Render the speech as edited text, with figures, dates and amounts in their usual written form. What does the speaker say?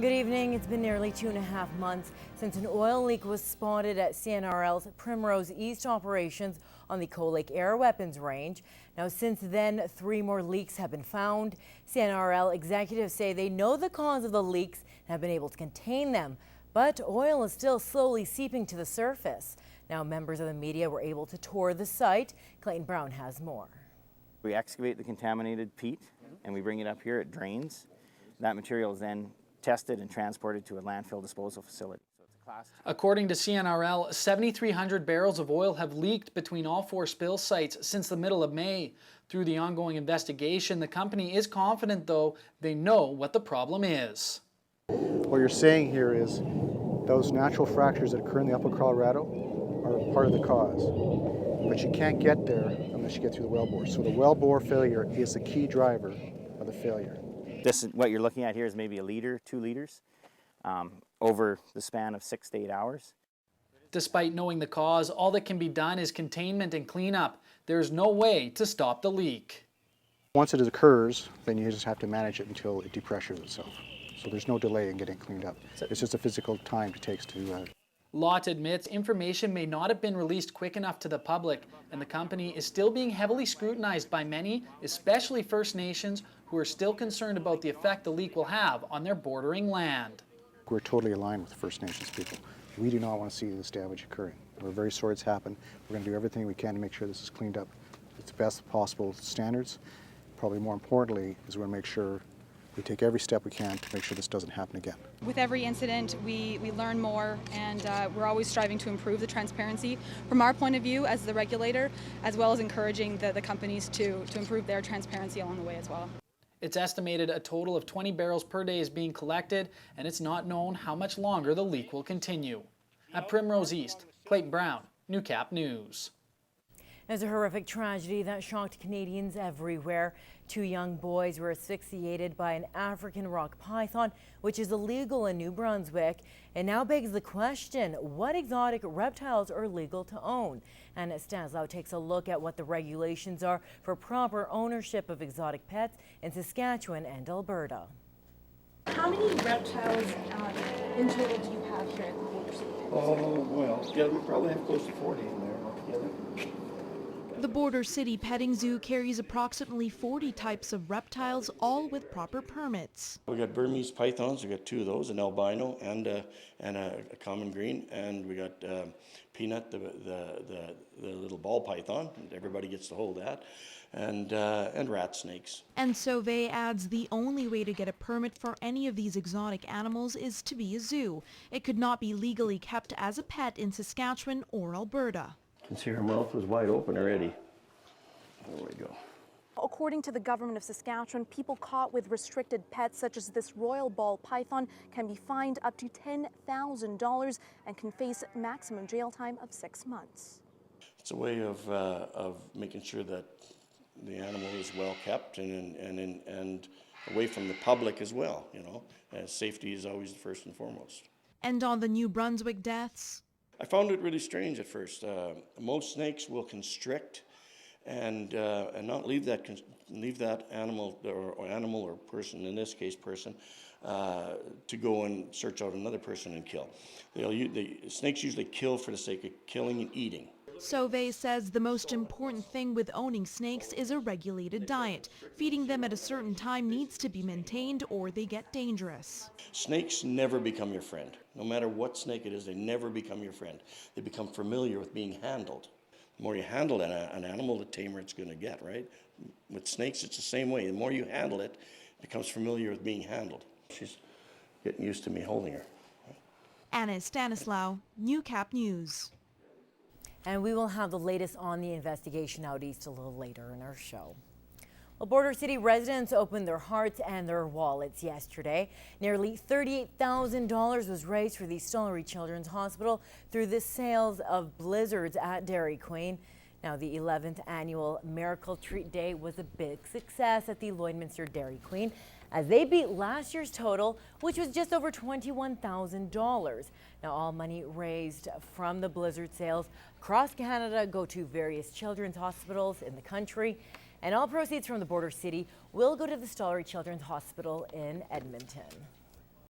Good evening. It's been nearly 2.5 months since an oil leak was spotted at CNRL's Primrose East operations on the Coal Lake Air Weapons Range. Now, since then, 3 more leaks have been found. CNRL executives say they know the cause of the leaks and have been able to contain them, but oil is still slowly seeping to the surface. Now, members of the media were able to tour the site. Clayton Brown has more. We excavate the contaminated peat and we bring it up here. It drains. That material is then tested and transported to a landfill disposal facility. So it's a class 2. According to CNRL, 7,300 barrels of oil have leaked between all 4 spill sites since the middle of May. Through the ongoing investigation, the company is confident, though, they know what the problem is. What you're saying here is those natural fractures that occur in the Upper Colorado are part of the cause. But you can't get there unless you get through the wellbore. So the wellbore failure is the key driver of the failure. This is what you're looking at here is maybe 1 liter, 2 liters over the span of 6 to 8 hours. Despite knowing the cause, all that can be done is containment and cleanup. There's no way to stop the leak. Once it occurs, then you just have to manage it until it depressures itself. So there's no delay in getting cleaned up. It's just a physical time it takes to Lott admits information may not have been released quick enough to the public, and the company is still being heavily scrutinized by many, especially First Nations, who are still concerned about the effect the leak will have on their bordering land. We're totally aligned with the First Nations people. We do not want to see this damage occurring. We're very sorry it's happened. We're going to do everything we can to make sure this is cleaned up with the best possible standards. Probably more importantly is we're going to make sure we take every step we can to make sure this doesn't happen again. With every incident, we learn more, and we're always striving to improve the transparency from our point of view as the regulator, as well as encouraging the companies to improve their transparency along the way as well. It's estimated a total of 20 barrels per day is being collected, and it's not known how much longer the leak will continue. At Primrose East, Clayton Brown, Newcap News. There's a horrific tragedy that shocked Canadians everywhere. 2 young boys were asphyxiated by an African rock python, which is illegal in New Brunswick. It now begs the question, what exotic reptiles are legal to own? And Stanislaw takes a look at what the regulations are for proper ownership of exotic pets in Saskatchewan and Alberta. How many reptiles in total do you have here at the Border City? Oh, well, yeah, we probably have close to 40 in there altogether. The Border City Petting Zoo carries approximately 40 types of reptiles, all with proper permits. We got Burmese pythons, we got 2 of those, an albino and a common green, and we got Peanut, the little ball python. Everybody gets to hold that, and rat snakes. And Sauvé adds the only way to get a permit for any of these exotic animals is to be a zoo. It could not be legally kept as a pet in Saskatchewan or Alberta. You can see her mouth was wide open already. There we go. According to the government of Saskatchewan, people caught with restricted pets such as this royal ball python can be fined up to $10,000 and can face maximum jail time of 6 months. It's a way of making sure that the animal is well kept and away from the public as well, you know. Safety is always the first and foremost. And on the New Brunswick deaths? I found it really strange at first. Most snakes will constrict and not leave that animal or person, in this case person, to go and search out another person and kill. The snakes usually kill for the sake of killing and eating. Sauvé says the most important thing with owning snakes is a regulated diet. Feeding them at a certain time needs to be maintained or they get dangerous. Snakes never become your friend. No matter what snake it is, they never become your friend. They become familiar with being handled. The more you handle an animal, the tamer it's going to get, right? With snakes, it's the same way. The more you handle it, it becomes familiar with being handled. She's getting used to me holding her. Anna Stanislaw, Newcap News. And we will have the latest on the investigation out east a little later in our show. Well, Border City residents opened their hearts and their wallets yesterday. Nearly $38,000 was raised for the Stollery Children's Hospital through the sales of blizzards at Dairy Queen. Now, the 11th annual Miracle Treat Day was a big success at the Lloydminster Dairy Queen as they beat last year's total, which was just over $21,000. Now, all money raised from the blizzard sales across Canada go to various children's hospitals in the country, and all proceeds from the Border City will go to the Stollery Children's Hospital in Edmonton.